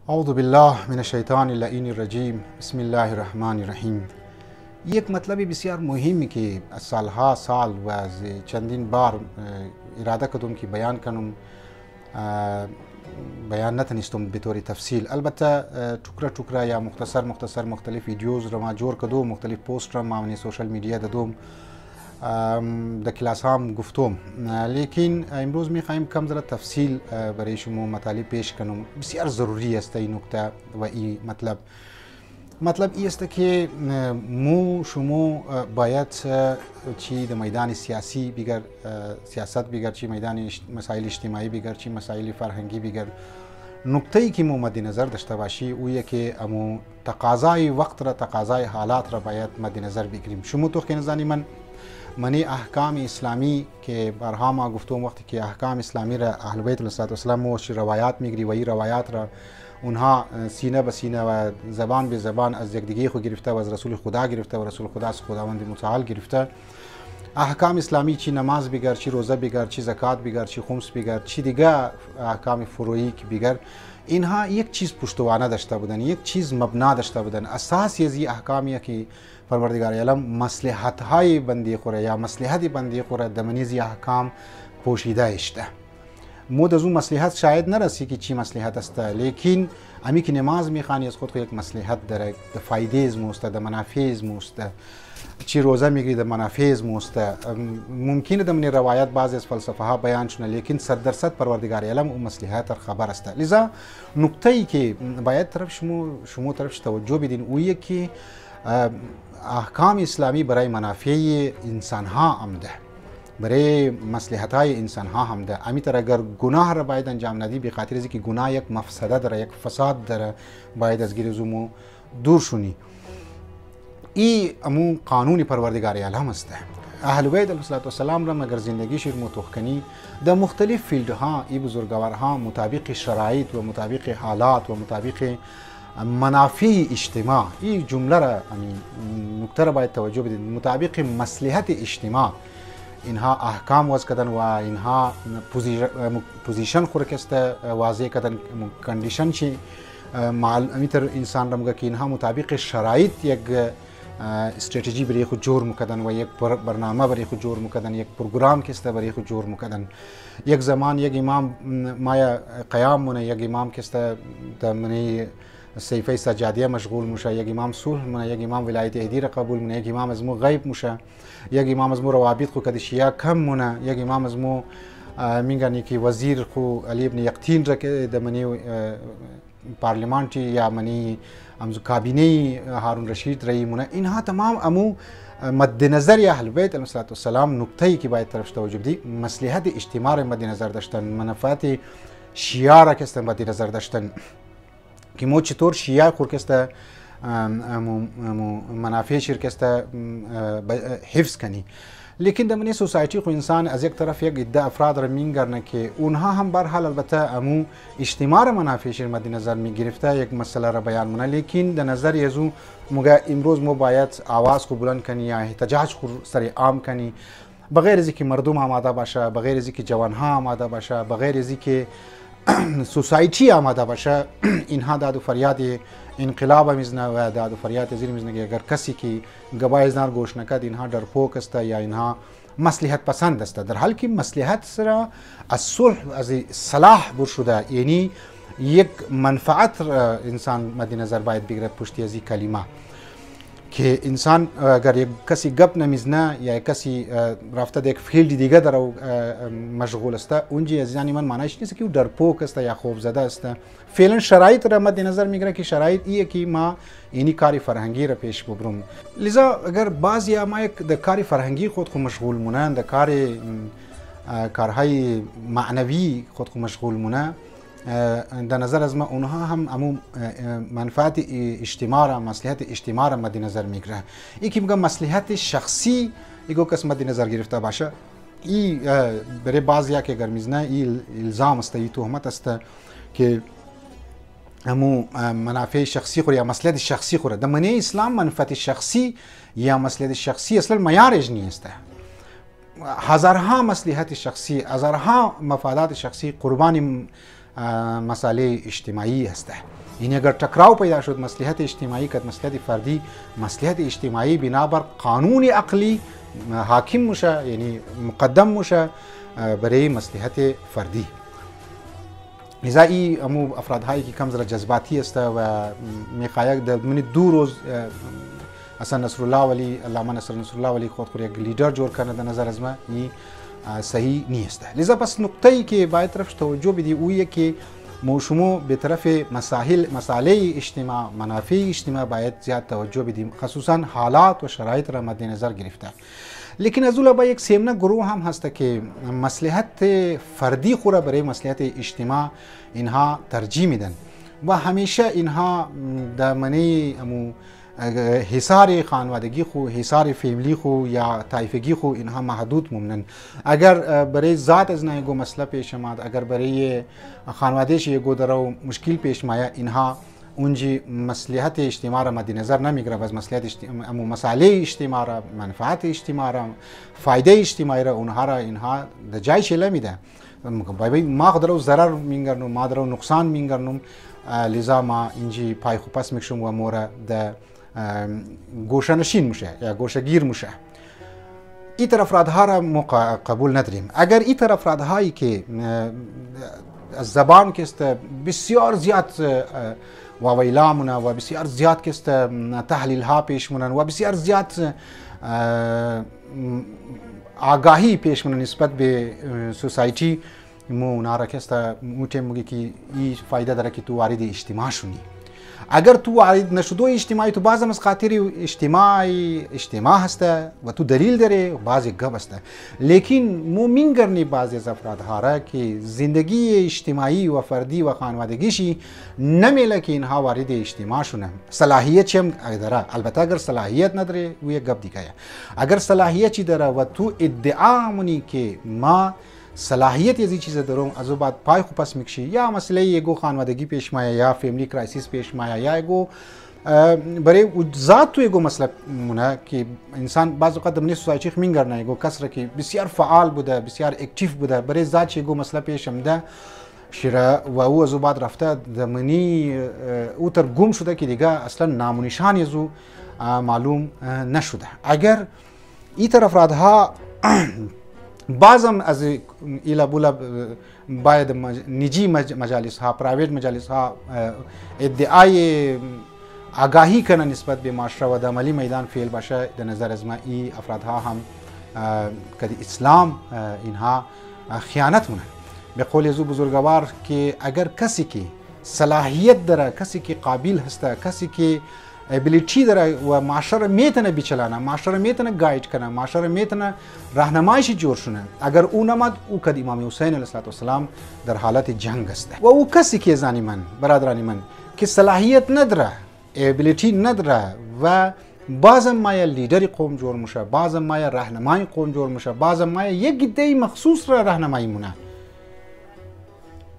اعوذ بالله من الشیطان اللعین الرجیم. بسم الله الرحمن الرحیم. یک مطلبی بسیار مهمی که از سالها سال و از چندین بار اراده کردم که بیان کنم، بیان نتونستم به طور تفصیل. البته ټوکره یا مختصر مختلف ویدیوز را ما جور کردم، مختلف پوست را ما سوشل میدیا دادم، در کلاس هم گفتم، لیکن امروز میخوایم کم ذره تفصیل برای شما مطالب پیش کنم. بسیار ضروری است این نکته و این مطلب ای است که شما باید چی در میدان سیاسی بگر سیاست بگر، چی میدان مسائل اجتماعی بگر، چی مسائل فرهنگی بگر، نکته ای که مد نظر داشته باشی اویه که امو تقاضای وقت را، تقاضای حالات را باید مد نظر بگیریم. شما تو که نزانی منی احکام اسلامی که بارها ما گفتم، وقتی که احکام اسلامی را اهل بیت علیهم السلام روایات میگیری و این روایات را اونها سینه به سینه و زبان به زبان از یکدیگه خود گرفته و از رسول خدا گرفته و رسول خدا از خداوند متعال گرفته. احکام اسلامی چی نماز بگر، چی روزه بگر، چی زکات بگر، چی خمس بگر، چی دیگه احکام فروعی که بگر، اینها یک چیز پشتوانه داشته بودن، یک چیز مبنا داشته بودن. اساسی از این احکامیه که پروردگار عالم مصلحت های بندی خوره یا مصلحت بندی خوره دمنیزی احکام پوشیده اشته. مود از اون مصلحت شاید نرسی که چی مصلحت است، لیکن امی که نماز میخوانی از خود یک مصلحت داره، د فایده از موسته، د منافع از موسته. چی روزه میگیری د منافع از موسته. ممکنه دمنی روایت بعضی از فلسفه ها بیان شونه، لیکن 100% پروردگار عالم اون مصلحت خبر است. لذا نکته ای که باید شما طرفش توجه بدین اویه که احکام اسلامی برای منافع انسان ها آمده، برای مصلحت های انسان ها آمده. امیتر اگر گناه را باید انجام ندی، به خاطر از اینکه گناه یک مفسده داره، یک فساد داره، باید از گیرزومو دور شونی. این امو قانون پروردگار عالم است. اهل بیت علیهم السلام را مگر زندگیش متوخنی در مختلف فیلدها این بزرگوارها مطابق شرایط و مطابق حالات و مطابق منافع اجتماع، این جمله را نکته را باید توجه بدید، مطابق مصلحت اجتماع اینها احکام وضع کردن و اینها پوزیشن خورکسته واضح کردن، کندیشن چی امیتر انسان را مگه که اینها مطابق شرایط یک استراتژی برای خود جور مکدن و یک برنامه برای خود جور مکدن، یک پروگرام کسته برای خود جور مکدن. یک زمان یک امام مایا قیام مونه، یک امام کسته منی سیفه سجادیه مشغول موشه، یک امام صلح مونه، یک امام ولایت عهدی را قبول مونه، یک امام از مو غیب موشه، یک امام از مو روابط خو کد شیعه کم مونه، یک امام از مو میگن که وزیر خو علی ابن یقطین را که دمنی پارلمانتی یا منی امز کابینه هارون رشید رئی مونه. اینها تمام امو مد نظر اهل بیت علیهم السلام نکته‌ای که باید طرفش توجه بدی، مصلحت اجتماع را مد نظر داشتن، منافعات شیعه را که مد نظر داشتن که مو چطور شیعه خورکسته منافع شرکسته حفظ کنی. لیکن در منی سوسایتی خو انسان از یک طرف یک عده افراد را میگرنه که اونها هم بر حال البته امو اجتماع را منافع شر مد نظر میگرفته، یک مسئله را بیان مونه، لیکن در نظر یزو مگه امروز مو باید آواز خو بلند کنی یا احتجاج خو سر عام کنی، بغیر از اینکه مردم آماده باشه، بغیر از اینکه جوان ها آماده باشه، بغیر از اینکه سوسایتی آماده باشه. اینها داد و فریاد انقلاب میزنه و داد و فریاد زیر میزنه که اگر کسی که گواهی ازنار گوش نکرد اینها درپوک است یا اینها مصلحت پسند است، در حالی که مصلحت سره از صلح از صلاح بر شده، یعنی یک منفعت انسان مد نظر باید بگیره پشتی از این کلمه که انسان اگر یک کسی گپ نمیزنه یا یک کسی رفته در یک فیلد دیگه در مشغول است، اونجا از یعنی من معنیش نیست که او درپوک است یا خوف زده است. فعلا شرایط را مد نظر میگیره که شرایط ایه که ما اینی کاری فرهنگی را پیش ببرم. لذا اگر بعضی ما یک در کاری فرهنگی خود مشغول مونن، در کارهای معنوی خود مشغول مونن، در نظر از ما اونها هم امو منفعت اجتماع را، مصلحت اجتماع را مد نظر میگیره. ای که میگم مصلحت شخصی ایگو کس مد نظر گرفته باشه، ای برای بعضیا که اگر میزنه ای الزام است، ای تهمت است که امو منافع شخصی خوره یا مصلحت شخصی خوره. در منی اسلام منفعت شخصی یا مصلحت شخصی اصلا معیارش نیست. هزارها مصلحت شخصی، هزارها مفادات شخصی قربان مسائل اجتماعی هسته. یعنی اگر ٹکراو پیدا شد مصلحت اجتماعی که مصلحت فردی، مصلحت اجتماعی بنابر قانون عقلی حاکم میشه، یعنی مقدم میشه برای مصلحت فردی. لذا این امو افرادهایی که کم ذره جذباتی است و میخواهد در من 2 روز اصلا نصر الله ولی علامه نصر الله ولی خود یک لیدر جور کنه در نظر از ما این صحیح نیست. لذا پس نقطه‌ای که باید طرفش توجه بدی اویه که شما به طرف مسائل اجتماع، منافع اجتماع باید زیاد توجه بدیم، خصوصا حالات و شرایط را مد نظر گرفته. لیکن از اون با یک سیمنه گروه هم هست که مصلحت فردی خود را برای مصلحت اجتماع اینها ترجیح میدن و همیشه اینها در منی حصار خانوادگی خو، حصار فیملی خو یا طایفگی خو اینها محدود ممنن. اگر برای ذات از نه گو مسئله پیش آمد، اگر برای خانوادهش یگو درو مشکل پیش میاد، اینها اونجی مصلحت اجتماع را مد نظر نمیگیره و از مصلحت مسائل اجتماع را، منفعت اجتماع را، فایده اجتماعی را اونها را اینها در جایش نمیده. ما درو ضرر میگرنم، ما درو نقصان میگرنم، لذا ما اینجی پای خو پس میکشم و مورا در گوشه نشین میشه یا گوشه گیر میشه. این طرف افرادها را ما قبول نداریم. اگر این طرف افرادهایی که از زبان که است بسیار زیاد واویلا مونه و بسیار زیاد که است تحلیل ها پیش مونن و بسیار زیاد آگاهی پیش مونن نسبت به سوسایتی، مو اونا را که است موچه موگی که این فایده داره که تو وارد اجتماع شونی. اگر تو وارد نشدو اجتماعی، تو بعض از خاطر اجتماع هسته و تو دلیل داره، بعضی گپ هسته، لیکن مو مینگرنی بعضی از افرادها را که زندگی اجتماعی و فردی و خانوادگیشی نمیله که اینها وارد اجتماع شونه. صلاحیت چیم داره؟ البته اگر صلاحیت نداره و یک گپ دیگه. اگر صلاحیت چی داره و تو ادعا منی که ما صلاحیت یه چیز دارم، از بعد پای خو پس میکشی، یا مسئله یگو خانوادگی پیش میاد، یا فیملی کرایسیس پیش میاد، یا یگو برای ذات تو یگو مسئله مونه که انسان بعض وقت در سوسایتی میگرنه یگو کسره که بسیار فعال بوده، بسیار اکتیو بوده، برای ذات یگو مسئله پیش آمده شیره و او از بعد رفته دمنی او تر گم شده که دیگه اصلا نام و نشان یزو معلوم نشده. اگر این طرف افرادها بعضم از ایلا بولا باید نجی مجالس ها، پرایویت مجالس ها ادعای آگاهی کنه نسبت به معاشره و در عملی میدان فعل باشه، در نظر از ما این افرادها هم کدی اسلام اینها خیانت مونه. به قول یزو بزرگوار که اگر کسی که صلاحیت داره، کسی که قابل هسته، کسی که ابیلیتی داره و معاشره میتونه بیچلانه، معاشره میتونه گایید کنه، معاشره میتونه راهنمایشی جور شونه، اگر او نماد او کد امام حسین علیه السلام در حالت جنگ است و او کسی که زانی من برادرانی من که صلاحیت نداره، ابیلیتی نداره و بعضا ما لیدری قوم جور میشه، بعضا ما راهنمای قوم جور میشه، بعضا ما یک ایده مخصوص را راهنمایی مونه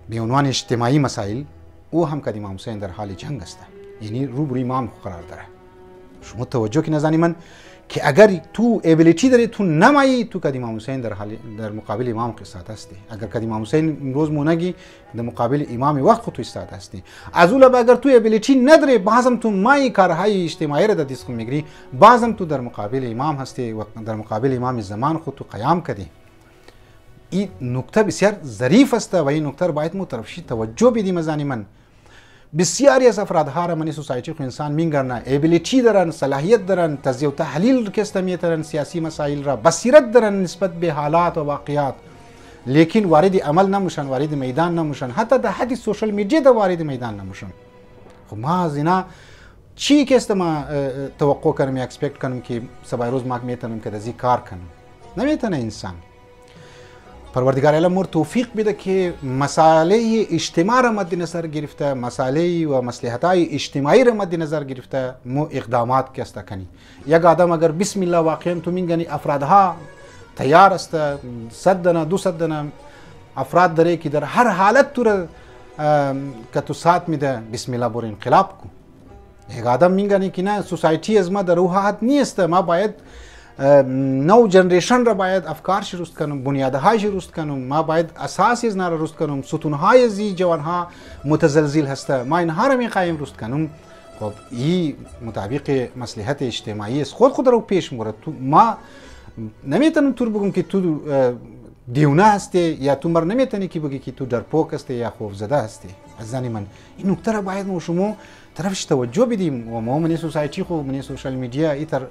به عنوان اجتماعی مسائل، او هم کد امام حسین در حال جنگ است، یعنی روبروی امام قرار داره. شما توجه که نزنی من که اگر تو ابیلیتی داری، تو نمایی، تو کد امام حسین در مقابل امام قصاد هستی. اگر کد امام حسین امروز مونگی در مقابل امام وقت تو استاد هستی. از اون اگر تو ابیلیتی نداری، بعضم تو مای کارهای اجتماعی را در دست میگیری، بعضم تو در مقابل امام هستی و در مقابل امام زمان خود تو قیام کردی. این نکته بسیار ظریف است و این نکته باید مو طرفشی توجه بدیم. زنی من بسیاری از افرادها را منی سوسایتی خو انسان میگرنه، ابیلیتی دارن، صلاحیت دارن، تجزیه و تحلیل کسته میترن سیاسی مسائل را، بصیرت دارن نسبت به حالات و واقعات، لیکن وارد عمل نمیشن، وارد میدان نمیشن، حتی در حد سوشل میدیا در وارد میدان نمیشن. خب ما از اینا چی کسته ما توقع کنم یا اکسپکت کنم که سبای روز ما میتونم که دزی کار کنم؟ نمیتونه انسان. پروردگار عالم مور توفیق بده که مسائل اجتماع را مد نظر گرفته، مسائل و مصلحت‌های اجتماعی را مد نظر گرفته مو اقدامات کسته کنی. یک آدم اگر بسم الله واقعا تو میگنی افرادها تیار است، 100 دانه 200 دانه افراد داره که در هر حالت تو را که تو سات میده، بسم الله بر انقلاب کو. یک آدم میگنی که نه سوسایتی از ما در اون حد نیست، ما باید نو جنریشن را باید افکارش رست کنم، بنیادهایش رست کنم، ما باید اساسی از نار رست کنم، ستونهای زی جوانها متزلزل هسته ما اینها را می قایم رست کنم. خب این مطابق مصلحت اجتماعی است، خود رو پیش میبره. تو ما نمیتونم تو بگم که تو دیونه هستی یا تو مر نمیتونی که بگی که تو درپوک هستی یا خوفزده هستی. از زن من این نکته را باید ما شما طرفش توجه بدیم و ما من سوسایتی خو من سوشال میدیا ایتر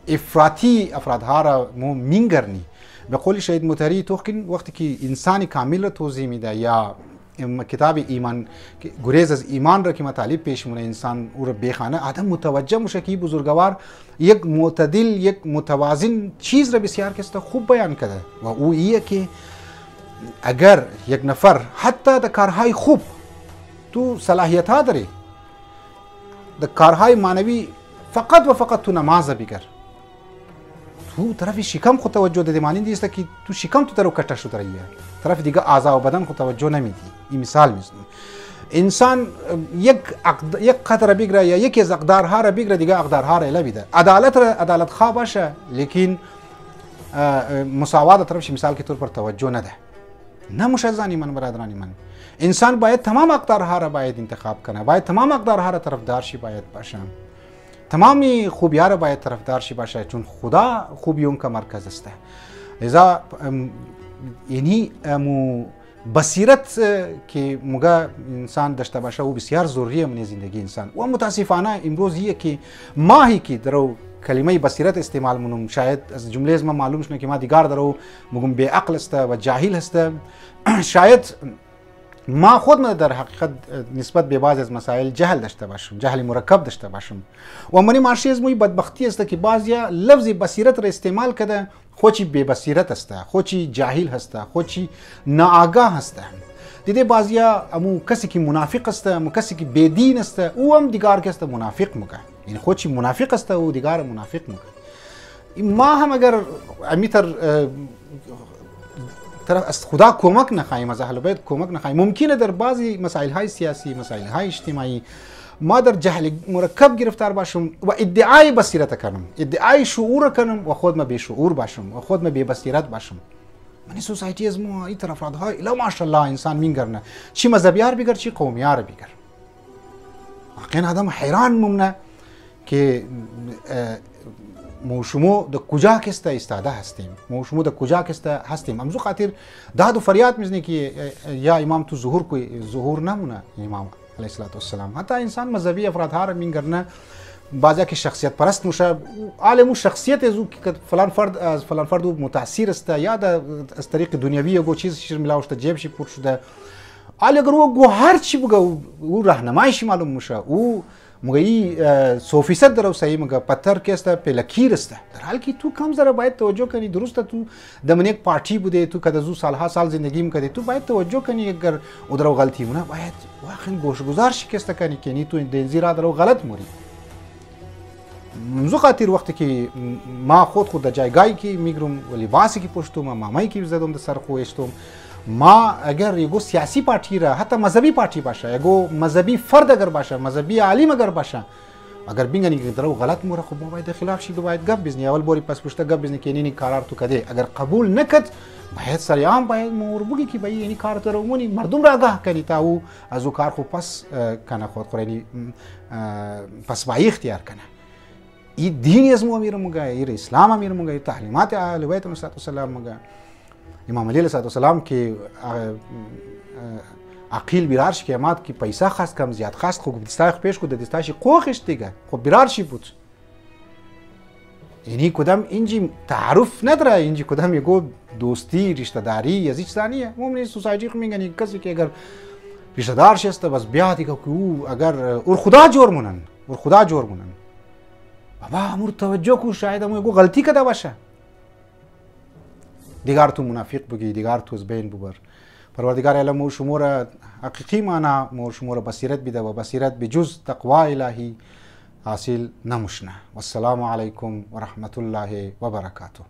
افراطی افرادها را ما مینگرنی. به قول شهید مطهری توخین وقتی که انسانی کامل را توضیح میده یا کتاب ایمان گریز از ایمان را که مطالب پیش مونه انسان او را بخانه آدم متوجه میشه که بزرگوار یک معتدل یک متوازن چیز را بسیار کسته خوب بیان کرده و او ایه که اگر یک نفر حتی در کارهای خوب تو صلاحیت ها داری، در کارهای معنوی فقط و فقط تو نماز بگر، تو طرف شکم خود توجه دادی مانند است که تو شکم تو درو کټه شو درایه، طرف دیگه اعضا و بدن خود توجه نمیدی. این مثال میزنم. انسان یک قدر بگیره یا یکی از اقدارها را بگیره دیگه اقدارها را لبیده. عدالت خواه باشه لیکن مساوات طرفش مثال که طور پر توجه نده. نموشه زنی من برادرانی من. انسان باید تمام اقدارها را باید انتخاب کنه، باید تمام اقدارها را طرفدار شی باید باشه، تمامی خوبی‌ها را باید طرفدار شی باشه، چون خدا خوبیون کا مرکز است. لذا یعنی بصیرت که موگه انسان داشته باشه و بسیار ضروریه من زندگی انسان. و متاسفانه امروز یه که ماهی که درو کلمه بصیرت استعمال منم شاید از جمله از ما معلوم شنه که ما دیگر درو مگم بی عقل است و جاهل است. شاید ما خود من در حقیقت نسبت به بعض از مسائل جهل داشته باشم، جهل مرکب داشته باشم و منی مارشی از موی بدبختی است که بعضیا لفظ بصیرت را استعمال کرده خوچی بی بصیرت است، خوچی جاهل است، خوچی ناآگاه است. دیده بعضیا امو کسی که منافق است، امو کسی که بدین است او هم دیگر کس منافق مگه، یعنی خوچی منافق است و دیگر منافق مگه. ما هم اگر امیتر طرف از خدا کمک نخواهیم، از اهل بیت کمک نخواهیم، ممکنه در بعضی مسائل های سیاسی، مسائل های اجتماعی ما در جهل مرکب گرفتار باشم و ادعای بصیرت کنم، ادعای شعور کنم و خود ما بی شعور باشم و خود ما بی بصیرت باشم. من سوسایتی از ما این طرف های الا ماشاءالله انسان مینگرنه چی مذهبیار بگر چی قومیار بگر. واقعا آدم حیران ممنه که شما در کجا کسته ایستاده هستیم، شما در کجا کسته هستیم. امزو خاطر داد و فریاد میزنه که یا امام تو ظهور کوئی ظهور نمونه امام علیه السلام. حتی انسان مذهبی افرادها را مینگرنه بعضی که شخصیت پرست میشه، عالم شخصیت از که فلان فرد از فلان فرد متاثر است یا از طریق دنیوی یا چیز شیر ملاوشت جیب شی پر شده، علی اگر او هر چی بگه او راهنمایش معلوم میشه، او مگه 100% درو صحیح مگه پتر که است پلکیر است. در حالی که تو کم ذره باید توجه کنی. درسته تو دمن یک پارتی بوده، تو کدازو سالها سال زندگی میکردی، تو باید توجه کنی اگر او درو غلطی مونه باید واقعا گوشگذار شکست کنی که نی تو این زیرا درو غلط موری. منذ خاطر وقتی که ما خود در جایگاهی که میگرم و لباسی که پوشتم و مامایی که زدم در سر خویشتم، ما اگر یگو سیاسی پارتی را حتی مذهبی پارتی باشه، یگو مذهبی فرد اگر باشه، مذهبی عالم اگر باشه، اگر بینگنی که درو غلط موره خب ما باید خلاف شید و باید گپ بزنی. اول باری پس پشت گپ بزنی که اینی کارار تو کده، اگر قبول نکد باید سریعا باید مور بگی که باید اینی کار تو رومونی مردم را آگاه کنی تا او از او کار خوب پس کنه، خود خورینی پس بایی اختیار کنه. این دینی از ما میره مگه، این اسلام میره مگه، تعلیمات اهل بیت علیهم السلام مگه. امام علی علیه السلام که عقیل بیرارش که اماد که پیسه خواست کم زیاد خواست خوب دستای پیش کو دستایش قوخش دیگه خب بیرارشی بود. یعنی کدام اینجی تعارف نداره، اینجی کدام یگو دوستی رشته داری از هیچ ثانیه. مومن سوسایتی میگن کسی که اگر رشته دارش است بس بیا دیگه که او اگر اور خدا جور مونن، اور خدا جور مونن. بابا امور توجه کو شاید امو یگو غلطی کده باشه. دیگر تو منافق بگی، دیگر تو از بین ببر. پروردگار عالم مو شما را حقیقی معنا مو شما را بصیرت بده و بصیرت بجز تقوا الهی حاصل نمشنه. والسلام علیکم و رحمت الله و برکاته.